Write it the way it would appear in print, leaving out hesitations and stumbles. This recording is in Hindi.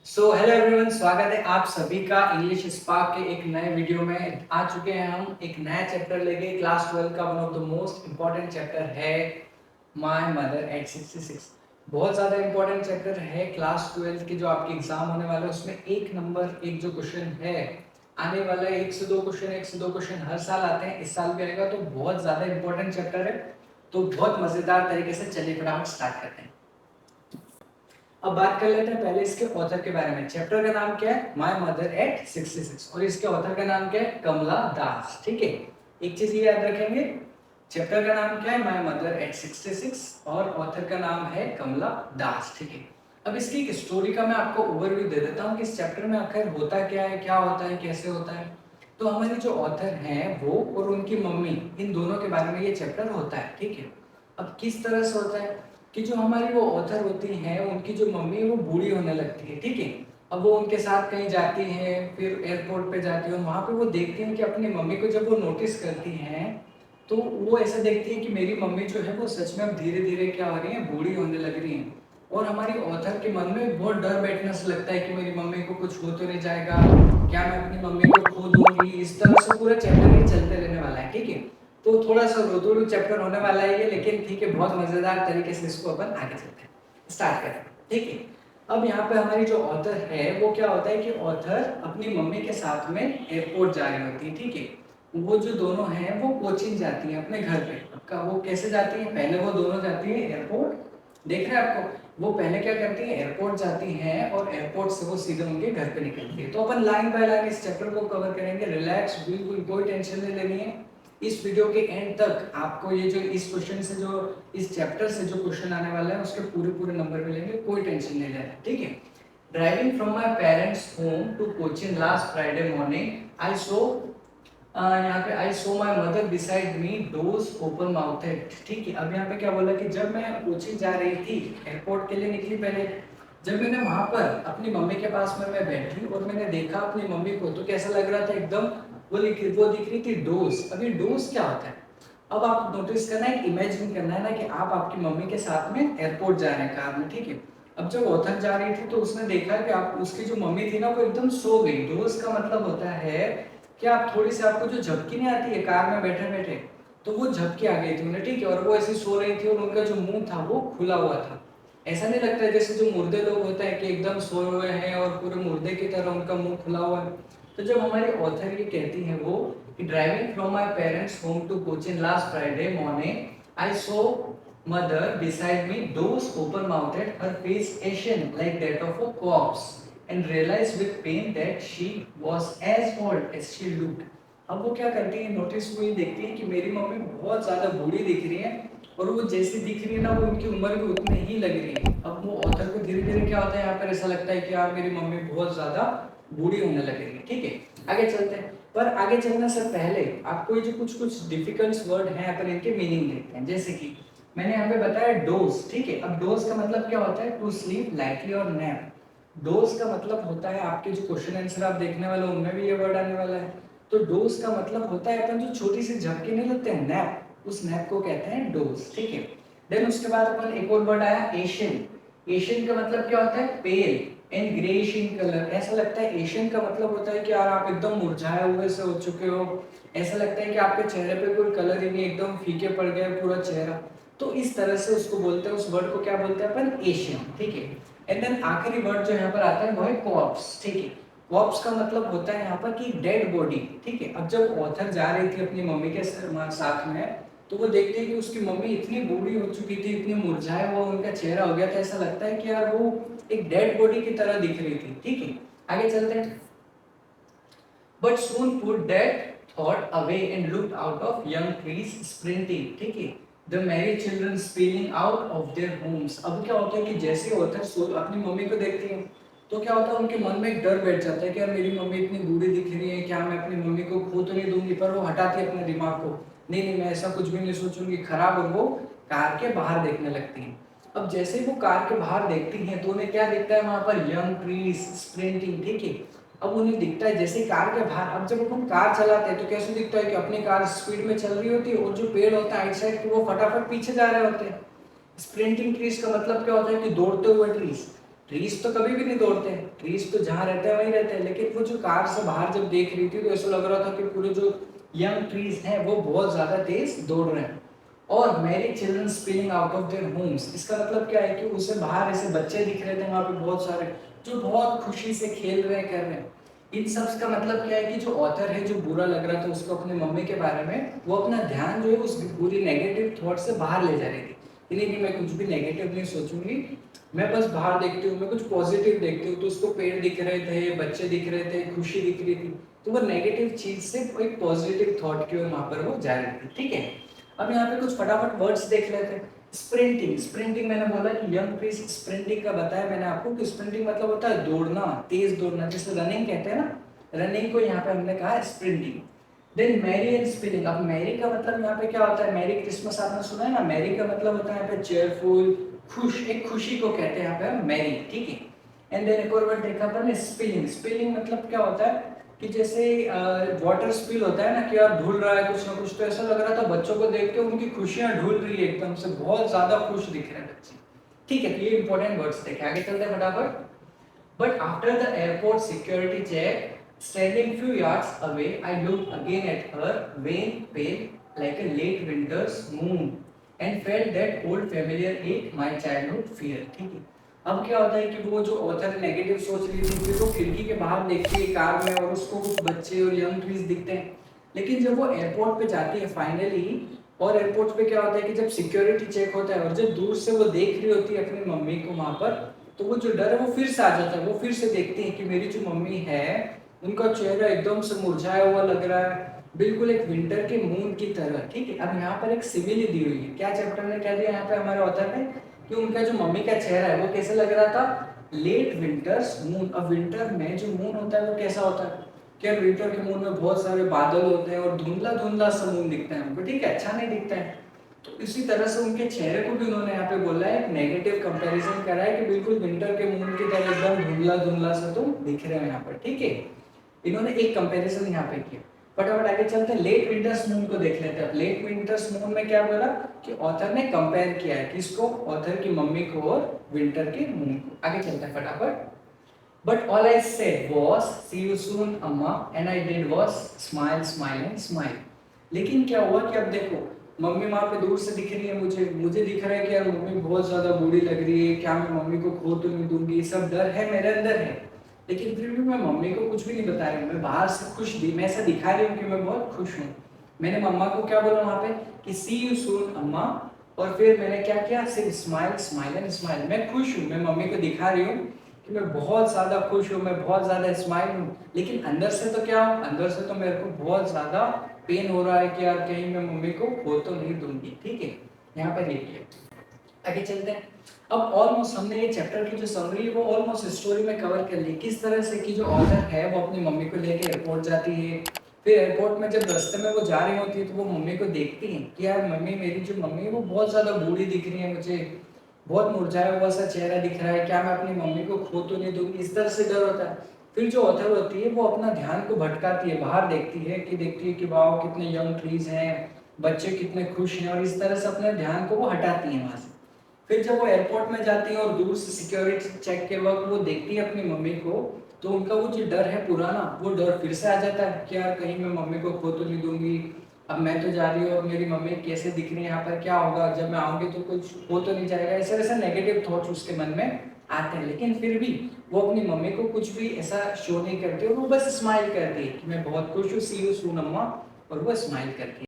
हेलो एवरीवन, स्वागत है आप सभी का इंग्लिश स्पार्क के एक नए वीडियो में। आ चुके हैं हम एक नया चैप्टर लेके। क्लास 12 का one of the most important chapter है माय मदर एट 66। बहुत ज़्यादा इम्पोर्टेंट चैप्टर है क्लास 12 की। जो आपके एग्जाम होने वाला है उसमें एक नंबर एक जो क्वेश्चन है आने वाला है। एक से दो क्वेश्चन हर साल आते हैं, इस साल भी आएगा। तो बहुत ज़्यादा इम्पोर्टेंट चैप्टर है, तो बहुत मज़ेदार तरीके से चलिए फटाफट स्टार्ट करते हैं। अब बात कर लेते हैं पहले इसके ऑथर के बारे में। चैप्टर का नाम क्या है? माय मदर एट 66 और इसके ऑथर का नाम क्या है? कमला दास। ठीक है, एक चीज ये याद रखेंगे, चैप्टर का नाम क्या है? माय मदर एट 66 और ऑथर का नाम है कमला दास। ठीक है, अब इसकी एक स्टोरी का मैं आपको ओवरव्यू दे देता हूँ कि इस चैप्टर में आखिर होता क्या है, क्या होता है, कैसे होता है। तो हमारी जो ऑथर हैं वो और उनकी मम्मी, इन दोनों के बारे में ये चैप्टर होता है। ठीक है, अब किस तरह से होता है कि जो हमारी वो ऑथर होती हैं, उनकी जो मम्मी है वो बूढ़ी होने लगती है। ठीक है, अब वो उनके साथ कहीं जाती हैं, फिर एयरपोर्ट पे जाती है और वहाँ पे वो देखती हैं कि अपनी मम्मी को जब वो नोटिस करती हैं तो वो ऐसा देखती है कि मेरी मम्मी जो है वो सच में अब धीरे धीरे क्या हो रही है, बूढ़ी होने लग रही है। और हमारी ऑथर के मन में बहुत डर बैठने से लगता है कि मेरी मम्मी को कुछ हो तो नहीं जाएगा, क्या मैं अपनी मम्मी को खो दूंगी। इस तरह से पूरा चैप्टर ये चलते रहने वाला है। ठीक है, तो थोड़ा सा रोतोड़ू चैप्टर होने वाला है ये, लेकिन ठीक है, बहुत मजेदार तरीके से इसको अपन आगे चलते हैं, स्टार्ट करें। ठीक है, अब यहाँ पे हमारी जो ऑथर है वो क्या होता है कि ऑथर अपनी मम्मी के साथ में एयरपोर्ट जा रही होती है। ठीक है, वो जो दोनों हैं वो कोचिंग जाती हैं अपने घर पे। आपका वो कैसे जाती हैं? पहले वो दोनों जाती हैं एयरपोर्ट, देख रहे हैं आपको, वो पहले क्या करती है, एयरपोर्ट जाती हैं और एयरपोर्ट से वो सीधे उनके घर पे निकलती है। तो अपन लाइन बाय लाइन इस चैप्टर को कवर करेंगे। रिलैक्स, बिल्कुल कोई टेंशन नहीं लेनी है। इस वीडियो के एंड तक आपको ये जो इस क्वेश्चन से, जो इस चैप्टर से जो क्वेश्चन आने वाला है उसके पूरे पूरे नंबर मिलेंगे, कोई टेंशन नहीं लेना। ठीक है, driving from my parents home to Cochin last Friday morning I saw, यहाँ पे I saw my mother beside me dose open mouthed. ठीक है, अब यहाँ पे क्या बोला कि जब मैं कोचिंग जा रही थी, एयरपोर्ट के लिए निकली पहले, जब मैंने वहां पर अपनी मम्मी के पास में मैं बैठी और मैंने देखा अपनी मम्मी को, तो कैसा लग रहा था एकदम, वो दिख रही थी डोज। अभी डोज क्या होता है? अब आप नोटिस करना है, इमेजिन करना है ना कि आप आपकी मम्मी के साथ में एयरपोर्ट जा रहे हैं कार में। ठीक है, अब जब ऑथर जा रही थी तो उसने देखा कि आप, उसकी जो मम्मी थी ना वो एकदम सो गई। डोज का मतलब होता है कि आप थोड़ी सी, आपको जो झपकी नहीं आती है कार में बैठे बैठे, तो वो झपकी आ गई थी उन्हें। ठीक है, और वो ऐसे सो रही थी और उनका जो मुंह था वो खुला हुआ था। ऐसा नहीं लगता है जैसे जो मुर्दे लोग होते हैं कि एकदम सोए हुए हैं और पूरे मुर्दे की तरह उनका मुंह खुला हुआ है। तो जब हमारी ऑथर ये कहती है वो कि driving from my parents home to Cochin last Friday morning I saw mother beside me dose open mouthed her face ashen like that of a corpse and realized with pain that she was as old as she looked। अब वो क्या करती है, नोटिस हुई, देखती है कि मेरी मम्मी बहुत ज्यादा बूढ़ी दिख रही है और वो जैसी दिख रही है ना वो उनकी उम्र भी उतनी ही लग रही है। अब वो ऑथर को धीरे धीरे क्या होता है, यहाँ पर ऐसा लगता है कि यार मेरी मम्मी बहुत ज्यादा बूढ़ी होने लग रही है। ठीक है, आगे चलते हैं। पर आगे चलने से पहले आपको ये जो कुछ कुछ डिफिकल्ट वर्ड हैं अपन इनके मीनिंग देखते हैं। जैसे कि मैंने यहाँ पे बताया डोज। ठीक है, अब डोज का मतलब क्या होता है? टू स्लीप लाइटली और नैप। डोज का मतलब होता है, आपके जो क्वेश्चन आंसर आप देखने वाले हो उनमें भी ये वर्ड आने वाला है। तो डोज का मतलब होता है अपन जो छोटी सी झपकी नहीं लेते हैं, नैप, उस नैप को कहते हैं डोज। ठीक है, देन उसके बाद अपन एक और वर्ड आया एशियन। एशियन का मतलब क्या होता है? Pale and greyish in colour. ऐसा लगता है, एशियन का मतलब होता है कि यार आप एकदम मुरझाए हुए से हो चुके हो, ऐसा लगता है कि आपके चेहरे पे कोई कलर ही नहीं, एकदम फीके पड़ गए पूरा चेहरा। तो इस तरह से उसको बोलते हैं, उस वर्ड को क्या बोलते हैं अपन? एशियन। ठीक है, एंड देन आखिरी वर्ड जो यहाँ पर आता है वो है कॉर्प्स। ठीक है, कॉर्प्स का मतलब होता है यहाँ पर कि डेड बॉडी। ठीक है, अब जब ऑथर जा रही थी अपनी मम्मी के साथ में, तो वो देखती है कि उसकी मम्मी इतनी बूढ़ी हो चुकी थी, इतनी मुरझाया हुआ उनका चेहरा हो गया था, ऐसा लगता है कि यार वो एक डेड बॉडी की तरह दिख रही थी। ठीक है, आगे चलते हैं। But soon put that thought away and looked out of young trees sprinting. ठीक है, the Mary children spilling out of their homes. अब क्या होता है कि जैसे ऑथर अपनी मम्मी को देखती है तो क्या होता है, उनके मन में एक डर बैठ जाता है कि यार मेरी मम्मी इतनी बूढ़ी दिख रही है, क्या मैं अपनी मम्मी को खो तो नहीं दूंगी। पर वो हटाती है अपने दिमाग को, नहीं नहीं मैं ऐसा कुछ भी नहीं सोचूंगी खराब, और वो कार के बाहर देखने लगती हैं। अब जैसे ही वो कार के बाहर देखती हैं तो उन्हें क्या दिखता है वहां पर? Young trees sprinting. ठीक है, अब उन्हें दिखता है जैसे कार के बाहर, अब जब अपन कार चलाते हैं तो कैसे दिखता है कि अपनी कार स्पीड में चल रही होती है और जो पेड़ होता है साइड वो फटाफट पीछे जा रहे होते हैं। स्प्रिंटिंग ट्रीज का मतलब क्या होता है कि दौड़ते हुए ट्रीज। ट्रीज तो कभी भी नहीं दौड़ते, ट्रीज तो जहाँ रहते हैं वहीं रहते हैं, लेकिन वो जो कार से बाहर जब देख रही थी तो ऐसा लग रहा था कि पूरे जो यंग ट्रीज हैं वो बहुत ज्यादा तेज दौड़ रहे हैं। और Mary children spilling out of their homes, इसका मतलब क्या है कि उसे बाहर ऐसे बच्चे दिख रहे थे वहां पे बहुत सारे, जो बहुत खुशी से खेल रहे हैं, कर रहे हैं। इन सब का मतलब क्या है कि जो ऑथर है, जो बुरा लग रहा था उसको अपनी मम्मी के बारे में, वो अपना ध्यान जो है उस पूरी नेगेटिव थॉट से बाहर ले जा रही थी। नहीं, मैं कुछ भी नेगेटिव नहीं सोचूंगी, मैं बस बाहर देखती हूँ, मैं कुछ पॉजिटिव देखती हूँ। तो उसको पेड़ दिख रहे थे, बच्चे दिख रहे थे, खुशी दिख रही थी, तो वो नेगेटिव चीज से एक पॉजिटिव थॉट की ओर वहां पर वो जा रही थी। ठीक है, अब यहाँ पे कुछ फटाफट वर्ड्स देख लेते हैं। स्प्रिंटिंग, स्प्रिंटिंग मैंने बोला कि यंग ट्रीज स्प्रिंटिंग का बताया मैंने आपको कि स्प्रिंटिंग मतलब होता है दौड़ना, तेज दौड़ना, जिसे रनिंग कहते हैं ना, रनिंग को यहाँ पे हमने कहा sprinting. Then marry and spinning, अब मैरी का मतलब यहाँ पे क्या होता है, मैरी क्रिसमस आपने सुना है ना, मैरी का मतलब होता है यहाँ पे चेयरफुल, खुश, एक खुशी को कहते हैं यहाँ पे मैरी। ठीक है, एंड देन एक और वर्ड देखा अपन स्पिलिंग, स्पिलिंग मतलब क्या होता है कि जैसे वाटर स्पिल होता है ना कि यार धुल रहा है कुछ ना कुछ, तो ऐसा लग रहा था बच्चों को देख के उनकी खुशियां ढुल रही है एकदम से, बहुत ज्यादा खुश दिख रहे हैं बच्चे। ठीक है, तो ये इंपॉर्टेंट वर्ड्स देखे, आगे चलते हैं फटाफट। But after the airport security check, standing few yards away, I looked again at her, wan, pale, like a late winter's moon, and felt that old familiar ache, my childhood fear. ठीक है, अब क्या होता है कि वो जो ऑथर नेगेटिव सोच रही थी, फिर वो खिड़की के बाहर देखती है कार में और उसको कुछ बच्चे और यंग ट्रीज दिखते हैं। लेकिन जब वो एयरपोर्ट पे जाती है फाइनली, और एयरपोर्ट पे क्या होता है कि जब सिक्योरिटी चेक होता है और जब दूर से वो देख रही होती है अपनी मम्मी को वहां पर, तो वो जो डर है वो फिर से आ जाता है। वो फिर से देखती है कि मेरी जो मम्मी है उनका चेहरा एकदम से मुरझाया हुआ लग रहा है, बिल्कुल एक विंटर के मून की तरह। ठीक है, अब यहाँ पर एक सिमिली दी हुई है, क्या चैप्टर ने क्या दिया यहाँ पे हमारे ऑथर ने, कि उनका जो मम्मी का चेहरा है वो कैसे लग रहा था, लेट विंटर्स मून। अब विंटर में जो मून होता है वो कैसा होता है, क्या विंटर के मून में बहुत सारे बादल होते हैं और धुंधला धुंधला सा मून दिखता है हमको। ठीक है, अच्छा नहीं दिखता है। तो इसी तरह से उनके चेहरे को भी उन्होंने यहाँ पे बोला है, एक नेगेटिव कंपैरिजन करा है कि बिल्कुल विंटर के मून की तरह एकदम धुंधला धुंधला सा तुम दिख रहे हो यहाँ पर। ठीक है, इन्होंने एक कंपैरिजन यहाँ पे किया। फटाफट आगे चलते हैं, लेट विंटर्स मून को देख लेते हैं। लेट विंटर्स मून में क्या बोला कि ऑथर ने कंपेयर किया है किसको, ऑथर की मम्मी को और विंटर के मून को। आगे चलते हैं फटाफट। But all I said was, see you soon, अम्मा, and I did was smile, smile and smile. लेकिन क्या हुआ कि अब देखो मम्मी वहां पे दूर से दिख रही है, मुझे दिख रहा है कि यार मम्मी बहुत ज्यादा बूढ़ी लग रही है, क्या मैं मम्मी को खो तो नहीं दूंगी, ये सब डर है मेरे अंदर है। लेकिन फिर भी मैं मम्मी को कुछ भी नहीं बता रही हूँ, मैं बाहर से खुश दी, मैं ऐसा दिखा रही हूँ कि मैं बहुत खुश हूँ। मैंने मम्मा को क्या बोला वहां पे कि सी यू सून अम्मा, और फिर मैंने क्या किया, सिर्फ स्माइल, स्माइल एंड स्माइल। मैं खुश हूँ, मैं मम्मी को दिखा रही हूँ कि मैं बहुत ज्यादा खुश हूँ, मैं बहुत ज्यादा स्माइल हूँ, लेकिन अंदर से तो क्या हूँ, अंदर से तो मेरे को बहुत ज्यादा पेन हो रहा है कि यार कहीं मैं मम्मी को खो तो नहीं दूंगी। ठीक है, यहाँ पर देखिए, आगे चलते हैं। अब ऑलमोस्ट हमने ये चैप्टर की जो समरी है वो ऑलमोस्ट स्टोरी में कवर कर ली, किस तरह से कि जो ऑथर है वो अपनी मम्मी को लेकर एयरपोर्ट जाती है। फिर एयरपोर्ट में जब रास्ते में वो जा रही होती है तो वो मम्मी को देखती है कि यार मम्मी, मेरी जो मम्मी है वो बहुत ज्यादा बूढ़ी दिख रही है, मुझे बहुत मुरझाया हुआ सा चेहरा दिख रहा है, क्या मैं अपनी मम्मी को खो तो नहीं दूंगी, इस तरह से डर होता है। फिर जो ऑथर होती है वो अपना ध्यान को भटकाती है, बाहर देखती है कि वाह कितने यंग ट्रीज हैं, बच्चे कितने खुश हैं, और इस तरह से अपने ध्यान को वो हटाती है वहां से। फिर जब वो एयरपोर्ट में जाती है और दूर से सिक्योरिटी चेक के वक्त वो देखती है अपनी मम्मी को, तो उनका वो जो डर है पुराना, वो डर फिर से आ जाता है कि यार कहीं मैं मम्मी को खो तो नहीं दूंगी, अब मैं तो जा रही हूँ और मेरी मम्मी कैसे दिख रही है यहाँ पर, क्या होगा जब मैं आऊंगी तो कुछ हो तो नहीं जाएगा, ऐसे वैसे नेगेटिव थॉट्स उसके मन में आते हैं। लेकिन फिर भी वो अपनी मम्मी को कुछ भी ऐसा शो नहीं करती और वो बस स्माइल करती है कि मैं बहुत खुश हूँ, सी यू सून अम्मा, और वो स्माइल करती है।